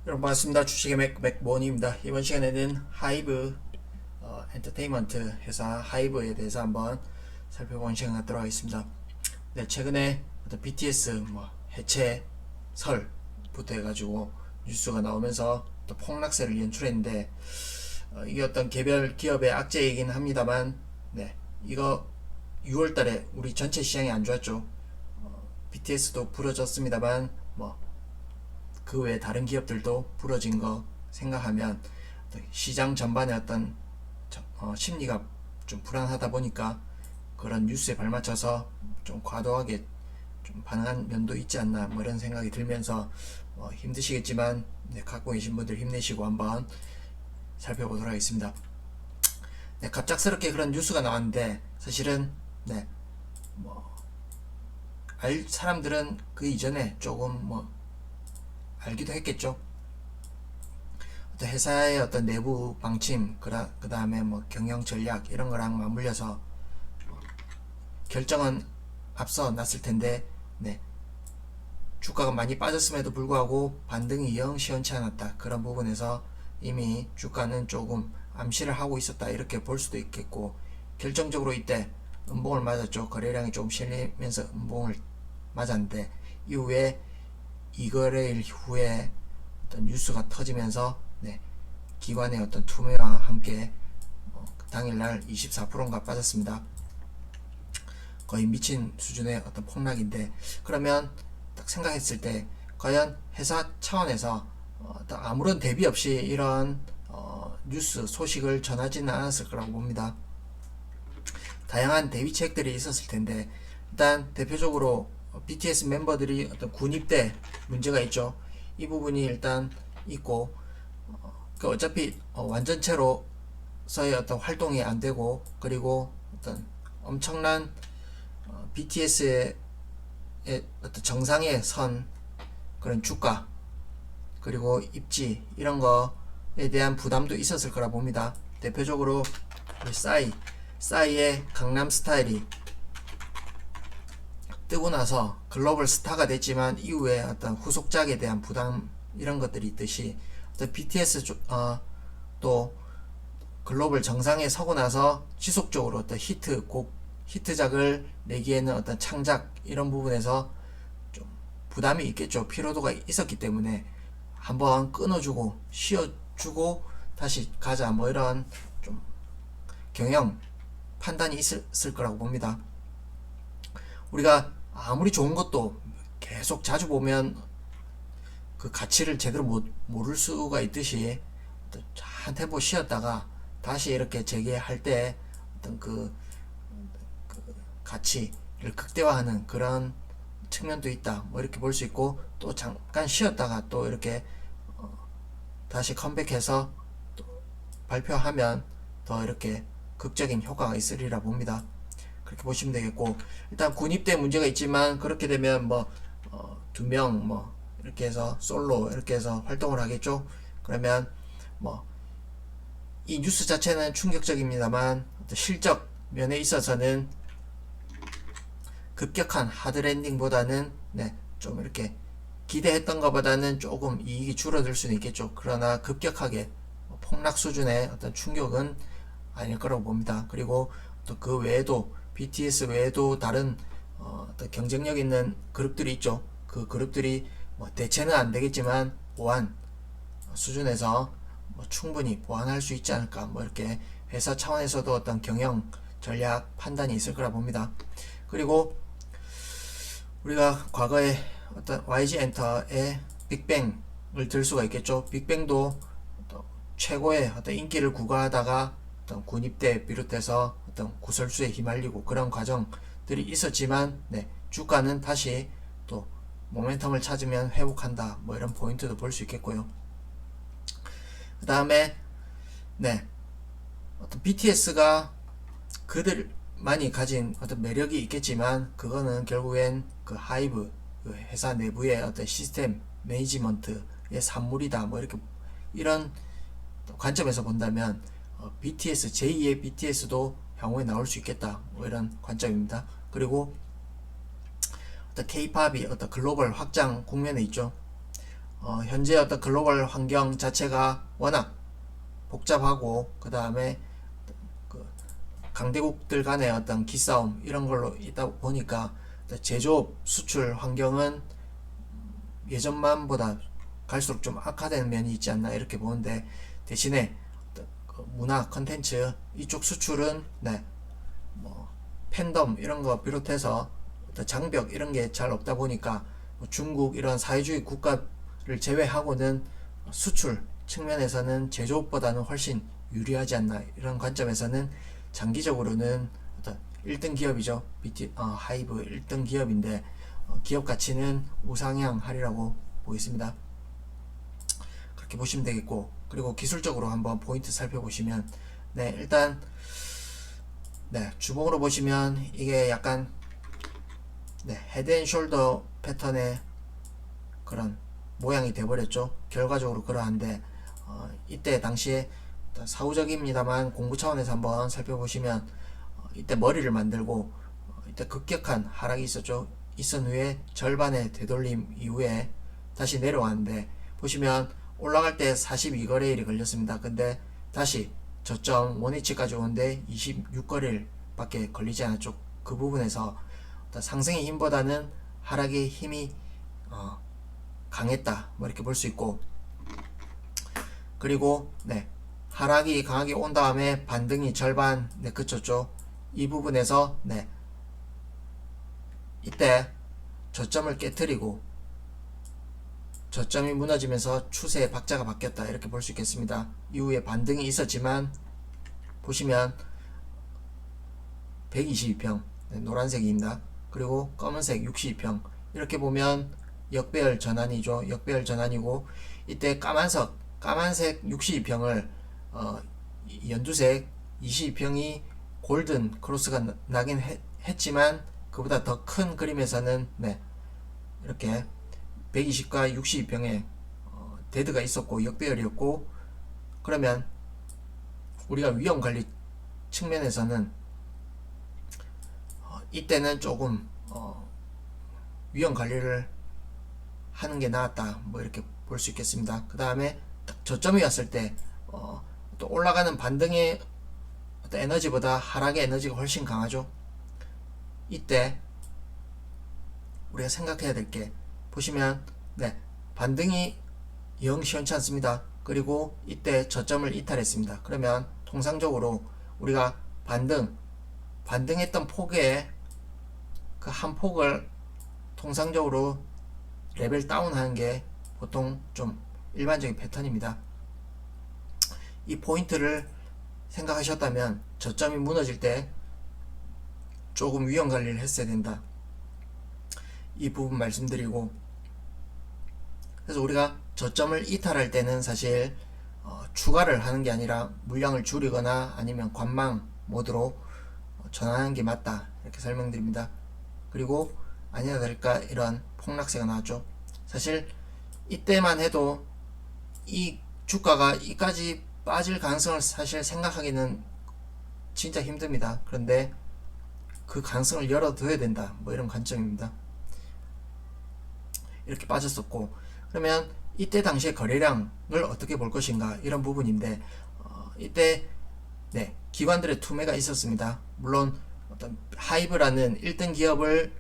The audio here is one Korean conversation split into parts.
여러분 반갑습니다. 주식의 맥모니입니다. 이번 시간에는 하이브 엔터테인먼트 회사 하이브에 대해서 한번 살펴보는 시간 갖도록 하겠습니다. 네, 최근에 BTS 해체설부터 해가지고 뉴스가 나오면서 또 폭락세를 연출했는데 이게 어떤 개별 기업의 악재이긴 합니다만, 네, 이거 6월달에 우리 전체 시장이 안 좋았죠. BTS도 부러졌습니다만 그 외 다른 기업들도 부러진 거 생각하면 시장 전반의 어떤 심리가 좀 불안하다 보니까 그런 뉴스에 발맞춰서 좀 과도하게 좀 반응한 면도 있지 않나 이런 생각이 들면서 힘드시겠지만 갖고 계신 분들 힘내시고 한번 살펴보도록 하겠습니다. 네, 갑작스럽게 그런 뉴스가 나왔는데 사실은 사람들은 그 이전에 조금 알기도 했겠죠. 어떤 회사의 어떤 내부 방침, 그 다음에 경영 전략 이런 거랑 맞물려서 결정은 앞서 났을 텐데, 주가가 많이 빠졌음에도 불구하고 반등이 영 시원치 않았다. 그런 부분에서 이미 주가는 조금 암시를 하고 있었다 이렇게 볼 수도 있겠고, 결정적으로 이때 음봉을 맞았죠. 거래량이 조금 실리면서 음봉을 맞았는데 이후에 이거래일 후에 어떤 뉴스가 터지면서 기관의 어떤 투매와 함께 당일날 24%인가 빠졌습니다. 거의 미친 수준의 어떤 폭락인데, 그러면 딱 생각했을 때 과연 회사 차원에서 아무런 대비 없이 이런 뉴스 소식을 전하지는 않았을 거라고 봅니다. 다양한 대비책들이 있었을 텐데, 일단 대표적으로 BTS 멤버들이 어떤 군입대 문제가 있죠. 이 부분이 일단 있고, 어차피 완전체로서의 어떤 활동이 안 되고, 그리고 어떤 엄청난 BTS의 어떤 정상에 선 그런 주가, 그리고 입지 이런 거에 대한 부담도 있었을 거라 봅니다. 대표적으로 싸이의 강남 스타일이 뜨고 나서 글로벌 스타가 됐지만 이후에 어떤 후속작에 대한 부담 이런 것들이 있듯이, 어떤 BTS 또 글로벌 정상에 서고 나서 지속적으로 어떤 히트작을 내기에는 어떤 창작 이런 부분에서 좀 부담이 있겠죠. 피로도가 있었기 때문에 한번 끊어주고 쉬어주고 다시 가자 이런 좀 경영 판단이 있었을 거라고 봅니다. 우리가 아무리 좋은 것도 계속 자주 보면 그 가치를 제대로 모를 수가 있듯이, 한 템포 쉬었다가 다시 이렇게 재개할 때 어떤 그 가치를 극대화하는 그런 측면도 있다 이렇게 볼 수 있고, 또 잠깐 쉬었다가 또 이렇게 다시 컴백해서 또 발표하면 더 이렇게 극적인 효과가 있으리라 봅니다. 그렇게 보시면 되겠고, 일단 군입대 문제가 있지만 그렇게 되면 2명 이렇게 해서 솔로 이렇게 해서 활동을 하겠죠. 그러면 이 뉴스 자체는 충격적입니다만 실적 면에 있어서는 급격한 하드랜딩보다는 좀 이렇게 기대했던 것보다는 조금 이익이 줄어들 수는 있겠죠. 그러나 급격하게 폭락 수준의 어떤 충격은 아닐 거라고 봅니다. 그리고 또 그 외에도 BTS 외에도 다른 어떤 경쟁력 있는 그룹들이 있죠. 그 그룹들이 대체는 안 되겠지만 보완 수준에서 충분히 보완할 수 있지 않을까 이렇게 회사 차원에서도 어떤 경영 전략 판단이 있을 거라 봅니다. 그리고 우리가 과거에 어떤 YG 엔터의 빅뱅을 들 수가 있겠죠. 빅뱅도 최고의 어떤 인기를 구가하다가 어떤 군입대 비롯해서 어떤 구설수에 휘말리고 그런 과정들이 있었지만, 주가는 다시 또 모멘텀을 찾으면 회복한다 이런 포인트도 볼 수 있겠고요. 그 다음에 어떤 BTS가 그들만이 가진 어떤 매력이 있겠지만, 그거는 결국엔 그 하이브 그 회사 내부의 어떤 시스템 매니지먼트의 산물이다 이렇게 이런 관점에서 본다면 BTS 제2의 BTS도 향후에 나올 수 있겠다 이런 관점입니다. 그리고 어떤 K-팝이 어떤 글로벌 확장 국면에 있죠. 현재 어떤 글로벌 환경 자체가 워낙 복잡하고 그 다음에 그 강대국들 간의 어떤 기싸움 이런 걸로 있다 보니까 제조업 수출 환경은 예전만보다 갈수록 좀 악화되는 면이 있지 않나 이렇게 보는데, 대신에 문화 컨텐츠 이쪽 수출은 뭐 팬덤 이런 거 비롯해서 장벽 이런 게 잘 없다 보니까 중국 이런 사회주의 국가를 제외하고는 수출 측면에서는 제조업보다는 훨씬 유리하지 않나, 이런 관점에서는 장기적으로는 어떤 1등 기업이죠. 하이브 1등 기업인데 기업 가치는 우상향하리라고 보겠습니다. 그렇게 보시면 되겠고, 그리고 기술적으로 한번 포인트 살펴보시면 일단 주봉으로 보시면 이게 약간 헤드앤숄더 패턴의 그런 모양이 돼버렸죠. 결과적으로 그러한데 이때 당시에 사후적입니다만 공부 차원에서 한번 살펴보시면 이때 머리를 만들고 이때 급격한 하락이 있었죠. 있은 후에 절반의 되돌림 이후에 다시 내려왔는데, 보시면 올라갈 때 42거래일이 걸렸습니다. 근데 다시 저점 원위치까지 오는데 26거래일 밖에 걸리지 않았죠. 그 부분에서 상승의 힘보다는 하락의 힘이 강했다, 뭐 이렇게 볼 수 있고, 그리고 하락이 강하게 온 다음에 반등이 절반 그쳤죠. 이 부분에서 이때 저점을 깨트리고 저점이 무너지면서 추세의 박자가 바뀌었다, 이렇게 볼 수 있겠습니다. 이후에 반등이 있었지만 보시면 122평 노란색입니다. 그리고 검은색 62평, 이렇게 보면 역배열 전환이죠. 역배열 전환이고, 이때 까만색 62평을 연두색 22평이 골든 크로스가 나긴 했지만 그보다 더 큰 그림에서는 이렇게 120과 62평에 데드가 있었고 역배열이었고, 그러면 우리가 위험관리 측면에서는 이때는 조금 위험관리를 하는 게 나았다, 뭐 이렇게 볼 수 있겠습니다. 그 다음에 저점이 왔을 때 또 올라가는 반등의 어떤 에너지보다 하락의 에너지가 훨씬 강하죠. 이때 우리가 생각해야 될 게, 보시면 반등이 영 시원치 않습니다. 그리고 이때 저점을 이탈했습니다. 그러면 통상적으로 우리가 반등했던 폭에 그 한 폭을 통상적으로 레벨 다운 하는 게 보통 좀 일반적인 패턴입니다. 이 포인트를 생각하셨다면 저점이 무너질 때 조금 위험 관리를 했어야 된다, 이 부분 말씀드리고, 그래서 우리가 저점을 이탈할 때는 사실 추가를 하는 게 아니라 물량을 줄이거나 아니면 관망 모드로 전환하는 게 맞다, 이렇게 설명드립니다. 그리고 아니나 다를까 이런 폭락세가 나왔죠. 사실 이때만 해도 이 주가가 이까지 빠질 가능성을 사실 생각하기는 진짜 힘듭니다. 그런데 그 가능성을 열어둬야 된다, 뭐 이런 관점입니다. 이렇게 빠졌었고, 그러면 이때 당시의 거래량을 어떻게 볼 것인가, 이런 부분인데 이때 기관들의 투매가 있었습니다. 물론 어떤 하이브라는 1등 기업을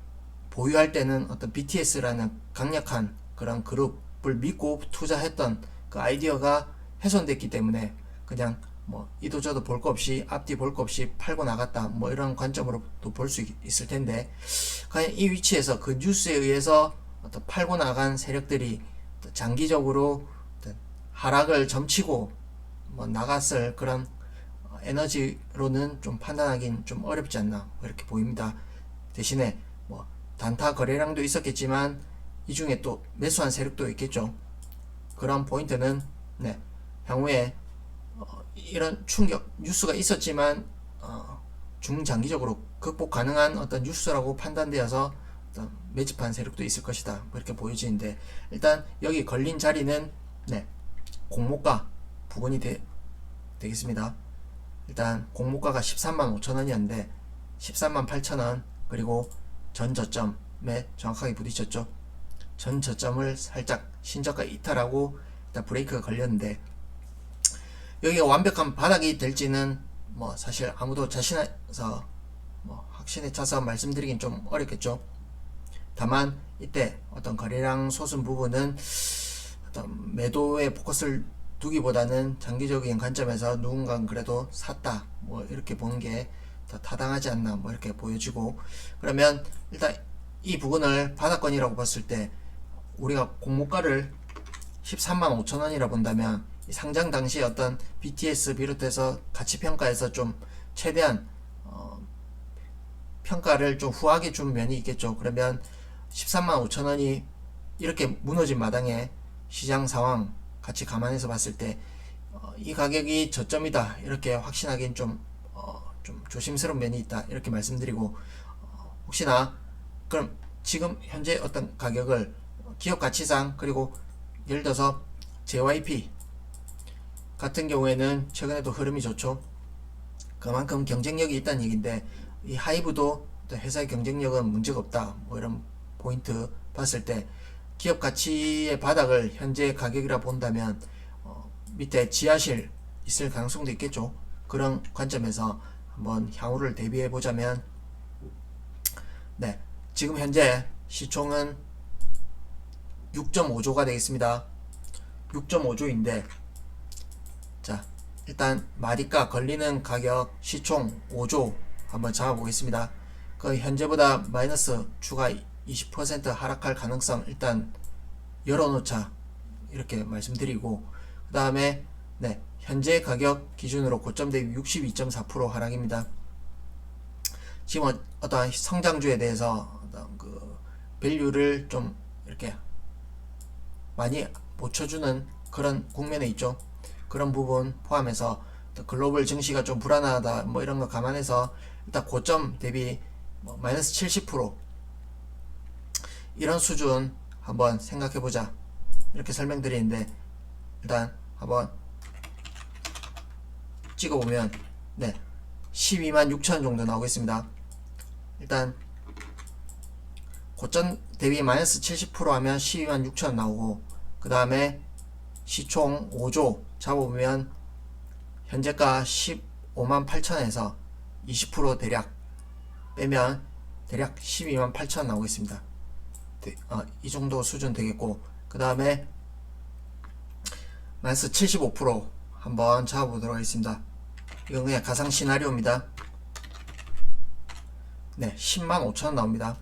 보유할 때는 어떤 BTS라는 강력한 그런 그룹을 믿고 투자했던 그 아이디어가 훼손됐기 때문에 그냥 뭐 이도저도 볼 거 없이 앞뒤 볼 거 없이 팔고 나갔다, 뭐 이런 관점으로도 볼 수 있을 텐데, 과연 이 위치에서 그 뉴스에 의해서 어떤 팔고 나간 세력들이 장기적으로 하락을 점치고 뭐 나갔을 그런 에너지로는 좀 판단하기는 좀 어렵지 않나, 뭐 이렇게 보입니다. 대신에 뭐 단타 거래량도 있었겠지만 이 중에 또 매수한 세력도 있겠죠. 그런 포인트는 향후에 이런 충격 뉴스가 있었지만 중장기적으로 극복 가능한 어떤 뉴스라고 판단되어서 어떤 매집한 세력도 있을 것이다, 뭐 이렇게 보여지는데, 일단 여기 걸린 자리는 공모가 부분이 되겠습니다. 일단 공모가가 13만 5천원이었는데 13만 8천원, 그리고 전 저점에 정확하게 부딪혔죠. 전 저점을 살짝 신저가 이탈하고 일단 브레이크가 걸렸는데, 여기가 완벽한 바닥이 될지는 뭐 사실 아무도 자신해서 뭐 확신에 차서 말씀드리긴 좀 어렵겠죠. 다만 이때 어떤 거래량 솟은 부분은 어떤 매도에 포커스를 두기보다는 장기적인 관점에서 누군가 그래도 샀다 뭐 이렇게 보는 게 더 타당하지 않나 뭐 이렇게 보여지고, 그러면 일단 이 부분을 바닥권이라고 봤을 때 우리가 공모가를 13만 5천 원이라 본다면 이 상장 당시 어떤 BTS 비롯해서 가치 평가에서 좀 최대한 평가를 좀 후하게 준 면이 있겠죠. 그러면 13만 5천 원이 이렇게 무너진 마당에 시장 상황 같이 감안해서 봤을 때 이 가격이 저점이다 이렇게 확신하기엔 좀 조심스러운 면이 있다 이렇게 말씀드리고, 혹시나 그럼 지금 현재 어떤 가격을 기업 가치상, 그리고 예를 들어서 JYP 같은 경우에는 최근에도 흐름이 좋죠. 그만큼 경쟁력이 있다는 얘기인데, 이 하이브도 회사의 경쟁력은 문제가 없다 뭐 이런 포인트 봤을 때 기업 가치의 바닥을 현재 가격이라 본다면 밑에 지하실 있을 가능성도 있겠죠. 그런 관점에서 한번 향후를 대비해 보자면, 네, 지금 현재 시총은 6.5조가 되겠습니다. 6.5조인데 자, 일단 마디가 걸리는 가격 시총 5조 한번 잡아보겠습니다. 그 현재보다 마이너스 추가 20% 하락할 가능성 일단 열어놓자 이렇게 말씀드리고, 그 다음에 네, 현재 가격 기준으로 고점 대비 62.4% 하락입니다. 지금 어떤 성장주에 대해서 어떤 그 밸류를 좀 이렇게 많이 못 쳐주는 그런 국면에 있죠. 그런 부분 포함해서 글로벌 증시가 좀 불안하다 뭐 이런 거 감안해서 일단 고점 대비 뭐 마이너스 70% 이런 수준 한번 생각해 보자 이렇게 설명드리는데, 일단 한번 찍어보면 네, 12만 6천 정도 나오겠습니다. 일단 고점 대비 마이너스 70% 하면 12만 6천 나오고, 그 다음에 시총 5조 잡아보면 현재가 15만 8천에서 20% 대략 빼면 대략 12만 8천 나오겠습니다. 이 정도 수준 되겠고, 그 다음에 마이너스 75% 한번 잡아보도록 하겠습니다. 이건 그냥 가상 시나리오입니다. 네, 10만 5천원 나옵니다.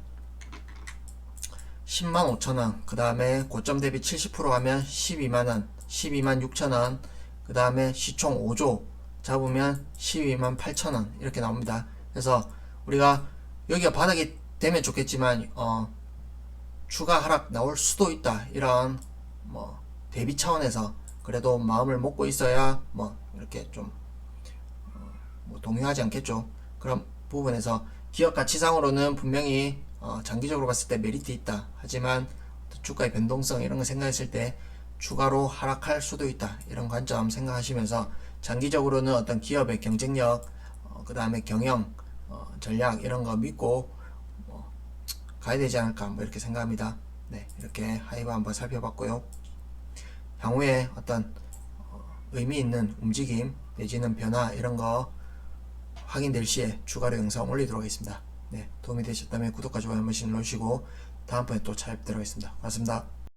10만 5천원, 그 다음에 고점 대비 70% 하면 12만원, 12만 6천원, 그 다음에 시총 5조 잡으면 12만 8천원 이렇게 나옵니다. 그래서 우리가 여기가 바닥이 되면 좋겠지만 추가 하락 나올 수도 있다 이런 뭐 대비 차원에서 그래도 마음을 먹고 있어야 뭐 이렇게 좀 뭐 동요하지 않겠죠. 그런 부분에서 기업 가치상으로는 분명히 장기적으로 봤을 때 메리트 있다. 하지만 주가의 변동성 이런 거 생각했을 때 추가로 하락할 수도 있다. 이런 관점 생각하시면서 장기적으로는 어떤 기업의 경쟁력, 그 다음에 경영, 전략 이런 거 믿고 가야 되지 않을까 뭐 이렇게 생각합니다. 네, 이렇게 하이브 한번 살펴봤고요. 향후에 어떤 의미 있는 움직임 내지는 변화 이런 거 확인될 시에 추가로 영상 올리도록 하겠습니다. 네, 도움이 되셨다면 구독과 좋아요 한 번씩 눌러주시고 다음번에 또 찾아뵙도록 하겠습니다. 고맙습니다.